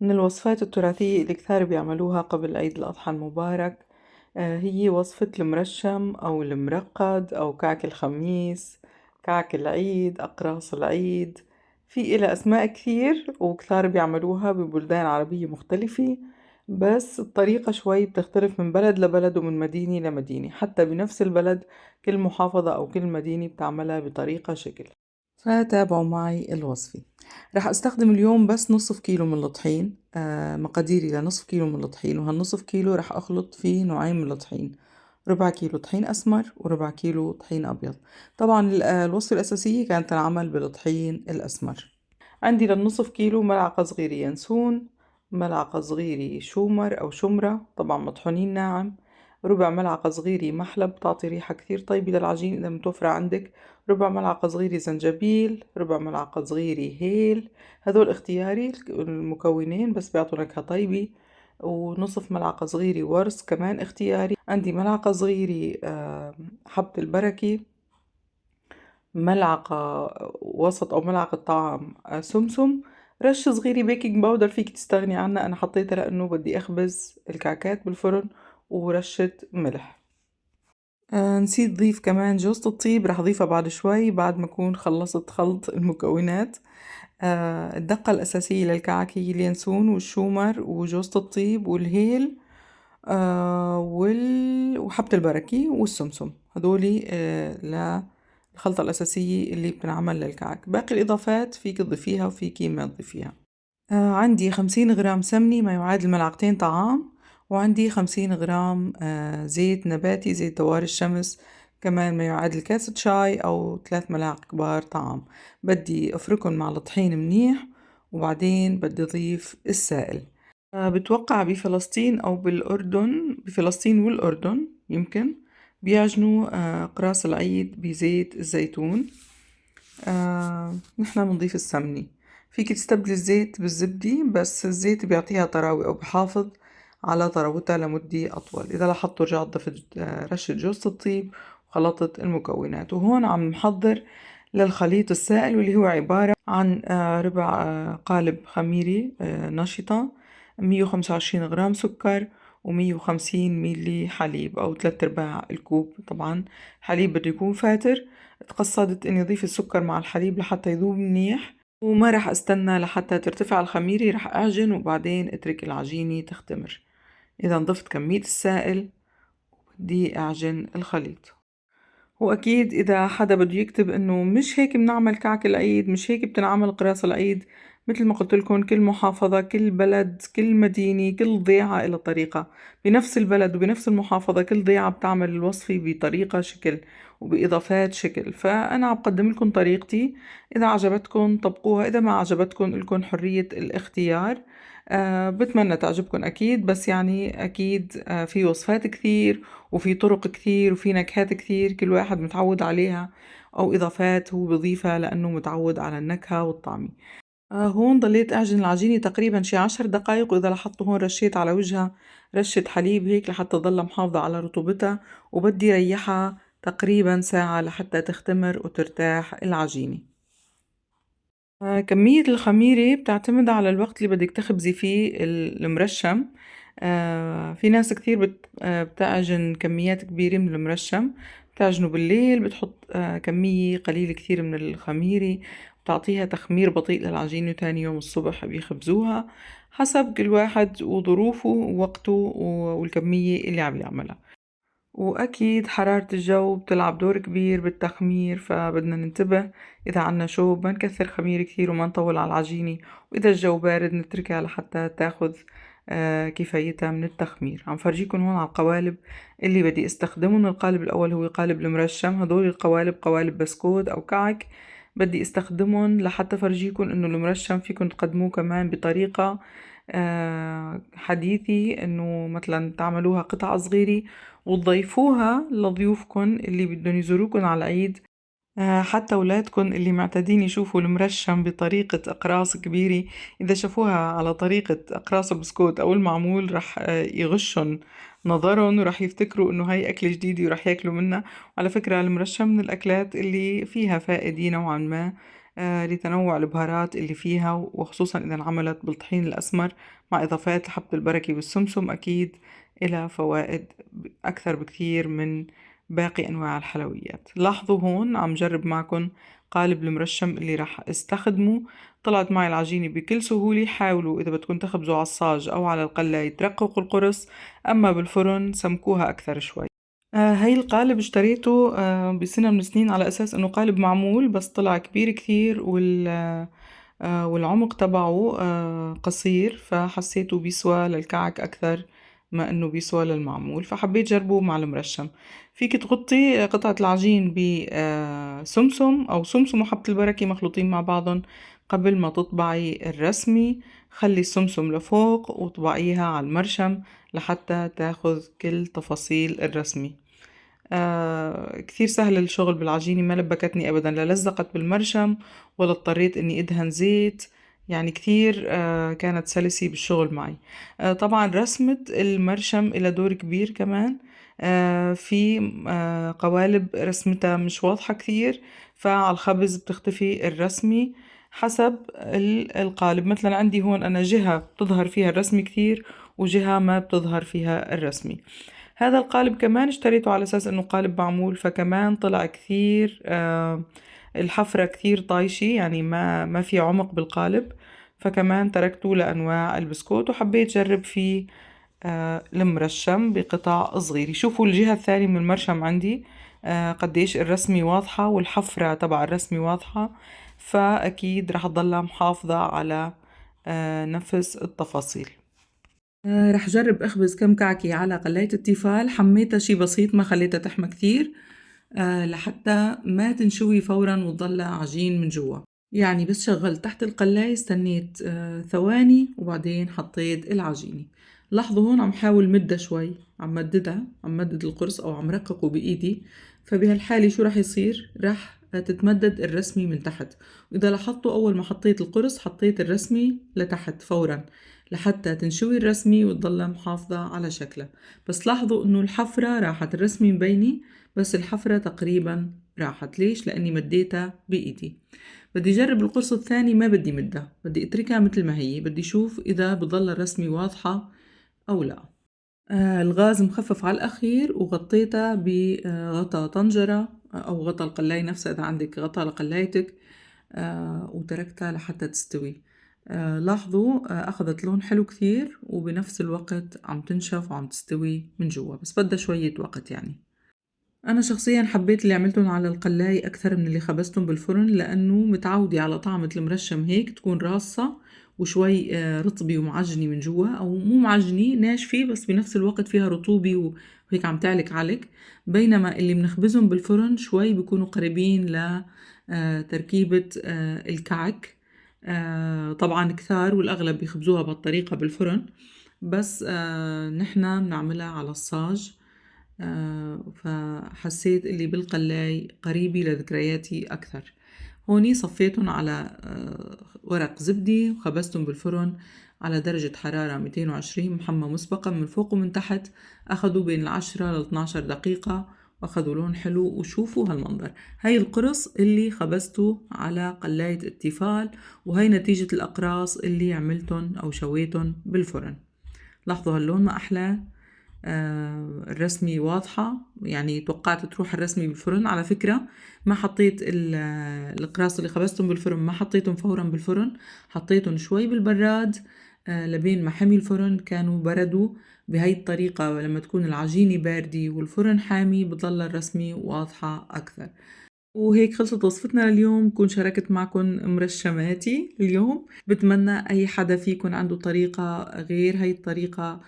من الوصفات التراثية اللي كثار بيعملوها قبل عيد الأضحى المبارك هي وصفة المرشم أو المرقد أو كعك الخميس، كعك العيد، أقراص العيد. في إلها أسماء كثير وكثار بيعملوها ببلدان عربية مختلفة، بس الطريقة شوي بتختلف من بلد لبلد ومن مدينة لمدينة. حتى بنفس البلد كل محافظة أو كل مدينة بتعملها بطريقة شكل. فتابعوا معي الوصفة. رح استخدم اليوم بس نصف كيلو من الطحين. مقاديري لنصف كيلو من الطحين، وهالنصف كيلو رح اخلط فيه نوعين من الطحين، ربع كيلو طحين اسمر وربع كيلو طحين ابيض. طبعا الوصفة الاساسية كانت العمل بالطحين الاسمر. عندي للنصف كيلو ملعقة صغيرة ينسون، ملعقة صغيرة شومر أو شمرة طبعا مطحونين ناعم، ربع ملعقة صغيرة محلب بتعطي ريحة كثير طيبة للعجين إذا متوفرة عندك، ربع ملعقة صغيرة زنجبيل، ربع ملعقة صغيرة هيل. هدول اختياري المكونين بس بيعطوا نكهة طيبة. ونصف ملعقة صغيرة ورز كمان اختياري. عندي ملعقة صغيرة حبة البركة، ملعقة وسط أو ملعقة طعام سمسم، رشة صغيرة بيكنج باودر فيك تستغني عنها، أنا حطيتها لأنه بدي أخبز الكعكات بالفرن، ورشة ملح. نسيت ضيف كمان جوزة الطيب، رح أضيفها بعد شوي بعد ما أكون خلصت خلط المكونات. الدقة الأساسية للكعك هي اليانسون والشومر وجوزة الطيب والهيل، وحبة البركة والسمسم. هدولي للخلطة الأساسية اللي بتنعمل للكعك. باقي الإضافات فيك تضيفيها وفيكي ما تضيفيها. عندي 50 غرام سمنة ما يعادل ملعقتين طعام، وعندي 50 غرام زيت نباتي زيت دوار الشمس كمان ما يعادل كاسة شاي أو 3 ملاعق كبار طعام. بدي أفركن مع الطحين منيح، وبعدين بدي أضيف السائل. بتوقع بفلسطين أو بالأردن، بفلسطين والأردن يمكن بيعجنوا أقراص العيد بزيت الزيتون. نحنا بنضيف السمنة. فيك تستبدلي الزيت بالزبدة، بس الزيت بيعطيها طراوة أو بحافظ على طراوتها لمدة أطول. إذا لاحظتوا رجعت ضفت رشة جوز الطيب وخلطت المكونات. وهون عم نحضر للخليط السائل واللي هو عبارة عن ربع قالب خميرة نشطة، 125 غرام سكر، و150 ميلي حليب أو 3/4 الكوب. طبعا حليب بده يكون فاتر. تقصدت اني اضيف السكر مع الحليب لحتى يذوب منيح، وما رح استنى لحتى ترتفع الخميرة، رح اعجن وبعدين اترك العجينة تختمر. اذا ضفت كمية السائل وبدي اعجن الخليط. وأكيد إذا حدا بده يكتب إنه مش هيك بنعمل كعك العيد، مش هيك بتنعمل قراص العيد، مثل ما قلت لكم كل محافظة كل بلد كل مدينة كل ضيعة إلى طريقة. بنفس البلد وبنفس المحافظة كل ضيعة بتعمل الوصفة بطريقة شكل وبإضافات شكل، فأنا عم بقدم لكم طريقتي. إذا عجبتكم طبقوها، إذا ما عجبتكم لكم حرية الاختيار. بتمنى تعجبكم أكيد، بس يعني أكيد في وصفات كثير وفي طرق كثير وفي نكهات كثير كل واحد متعود عليها، أو إضافات هو بضيفها لأنه متعود على النكهة والطعم. هون ضليت أعجن العجينة تقريبا شي 10 دقايق، وإذا لاحظتوا هون رشيت على وجهها رشة حليب هيك لحتى تضلها محافظة على رطوبتها، وبدي ريحها تقريبا ساعة لحتى تختمر وترتاح العجينة. كمية الخميرة بتعتمد على الوقت اللي بدك تخبزي فيه المرشم. في ناس كثير بتعجن كميات كبيرة من المرشم، بتعجنه بالليل، بتحط كمية قليلة كثير من الخميرة، بتعطيها تخمير بطيء للعجينة، وتاني يوم الصبح بيخبزوها حسب كل واحد وظروفه ووقته والكمية اللي عم يعملها. وأكيد حرارة الجو بتلعب دور كبير بالتخمير، فبدنا ننتبه إذا عنا شوب ما نكثر خمير كثير وما نطول على العجينة، وإذا الجو بارد نتركها لحتى تاخذ كفايتها من التخمير. عم فرجيكم هون على القوالب اللي بدي استخدمهم. القالب الأول هو قالب المرشم، هدول القوالب قوالب بسكوت أو كعك بدي استخدمهم لحتى فرجيكم إنه المرشم فيكم تقدموه كمان بطريقة حديثي، إنه مثلا تعملوها قطع صغيرة وتضيفوها لضيوفكن اللي بدهم يزوروكن على العيد. حتى أولادكن اللي معتادين يشوفوا المرشم بطريقة أقراص كبيرة، إذا شافوها على طريقة أقراص بسكوت أو المعمول رح يغشن نظرهم، ورح يفتكروا إنه هاي أكلة جديدة ورح ياكلوا منها. وعلى فكرة المرشم من الأكلات اللي فيها فائدة نوعا ما لتنوع البهارات اللي فيها، وخصوصا إذا انعملت بالطحين الأسمر مع إضافات لحبة البركة والسمسم، أكيد إلها فوائد أكثر بكثير من باقي أنواع الحلويات. لاحظوا هون عم جرب معكم قالب المرشم اللي راح استخدمه، طلعت معي العجينة بكل سهولة. حاولوا إذا بدكم تخبزوا على الصاج أو على القلاية ترققوا القرص، أما بالفرن سمكوها أكثر شوي. هاي القالب اشتريته بسنة من السنين على أساس إنه قالب معمول، بس طلع كبير كثير والعمق تبعه قصير، فحسيته بيسوى للكعك أكثر ما إنه بيسوى للمعمول، فحبيت جربه مع المرشم. فيك تغطي قطعة العجين بسمسم أو سمسم وحبة البركة مخلوطين مع بعضهم قبل ما تطبعي الرسمي. خلي السمسم لفوق وطبعيها على المرشم لحتى تاخذ كل تفاصيل الرسمي. كثير سهل الشغل بالعجينة، ما لبكتني أبدا، لا لزقت بالمرشم ولا اضطريت إني أدهن زيت. يعني كثير كانت سلسة بالشغل معي. طبعا رسمة المرشم إلى دور كبير كمان. في قوالب رسمتها مش واضحة كثير، فعلى الخبز بتختفي الرسمي حسب القالب. مثلا عندي هون أنا جهة بتظهر فيها الرسمي كثير وجهة ما بتظهر فيها الرسمي. هذا القالب كمان اشتريته على أساس إنه قالب معمول، فكمان طلع كثير الحفرة كثير طايشة، يعني ما في عمق بالقالب، فكمان تركته لأنواع البسكوت وحبيت جرب فيه المرشم بقطع صغيرة. شوفوا الجهة الثانية من المرشم عندي قديش الرسمي واضحة والحفرة تبع الرسمي واضحة، فأكيد رح تضلها محافظة على نفس التفاصيل. رح جرب أخبز كم كعكة على قلاية التيفال. حميتها شي بسيط، ما خليتها تحمى كتير لحتى ما تنشوي فورا وتضل عجين من جوا. يعني بس شغلت تحت القلاية، استنيت ثواني وبعدين حطيت العجينة. لاحظوا هون عم حاول مدها شوي، عم مددها، عم مدد القرص أو عم رققه بإيدي. فبهالحالة شو رح يصير؟ رح تتمدد الرسمي من تحت. وإذا لاحظتوا أول ما حطيت القرص حطيت الرسمي لتحت فورا لحتى تنشوي الرسمي وتضلها محافظة على شكلها. بس لاحظوا إنه الحفرة راحت، الرسمي مبينة بس الحفرة تقريبا راحت. ليش؟ لأني مديتها بإيدي. بدي أجرب القرص الثاني، ما بدي مدها، بدي أتركها مثل ما هي، بدي أشوف إذا بضل الرسمي واضحة أو لا. الغاز مخفف على الأخير وغطيتها بغطا طنجرة أو غطا القلاية نفسها إذا عندك غطا لقلايتك، وتركتها لحتى تستوي. لاحظوا أخذت لون حلو كثير وبنفس الوقت عم تنشف وعم تستوي من جوا، بس بدها شوية وقت يعني. أنا شخصيا حبيت اللي عملتهم على القلاية أكثر من اللي خبزتهم بالفرن، لأنه متعودة على طعمة المرشم هيك تكون راصة وشوي رطبة ومعجنة من جوا، أو مو معجنة، ناشفة بس بنفس الوقت فيها رطوبة وهيك عم تعلك عليك. بينما اللي بنخبزهم بالفرن شوي بيكونوا قريبين لتركيبة الكعك. طبعا كثار والأغلب بيخبزوها بهالطريقة بالفرن، بس نحنا بنعملها على الصاج. فحسيت اللي بالقلاي قريبي لذكرياتي أكثر. هوني صفيتهم على ورق زبدة وخبزتهم بالفرن على درجة حرارة 220 محمى مسبقا من فوق ومن تحت. أخذوا بين 10 ل 12 دقيقة وأخذوا لون حلو. وشوفوا هالمنظر، هاي القرص اللي خبزته على قلاية التيفال، وهي نتيجة الأقراص اللي عملتهم أو شويتهم بالفرن. لاحظوا هاللون ما أحلى. الرسمي واضحة، يعني توقعت تروح الرسمي بالفرن. على فكرة ما حطيت القراص اللي خبزتهم بالفرن، ما حطيتهم فورا بالفرن، حطيتهم شوي بالبراد لبين ما حمي الفرن، كانوا بردوا. بهاي الطريقة لما تكون العجينة باردة والفرن حامي بضل الرسمي واضحة أكثر. وهيك خلصت وصفتنا لليوم. كون شاركت معكم مرشماتي اليوم. بتمنى أي حدا فيكم عنده طريقة غير هاي الطريقة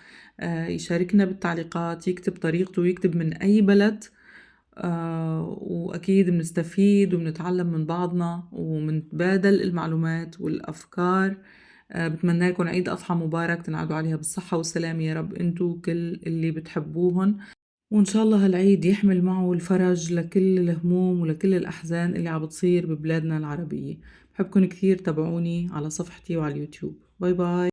يشاركنا بالتعليقات، يكتب طريقته، يكتب من أي بلد. وأكيد بنستفيد وبنتعلم من بعضنا وبنتبادل المعلومات والأفكار. بتمنى لكم عيد أضحى مبارك، تنعدوا عليها بالصحة والسلامة يا رب انتو كل اللي بتحبوهن، وإن شاء الله هالعيد يحمل معه الفرج لكل الهموم ولكل الأحزان اللي عم بتصير ببلادنا العربية. بحبكن كثير، تابعوني على صفحتي وعلى اليوتيوب. باي باي.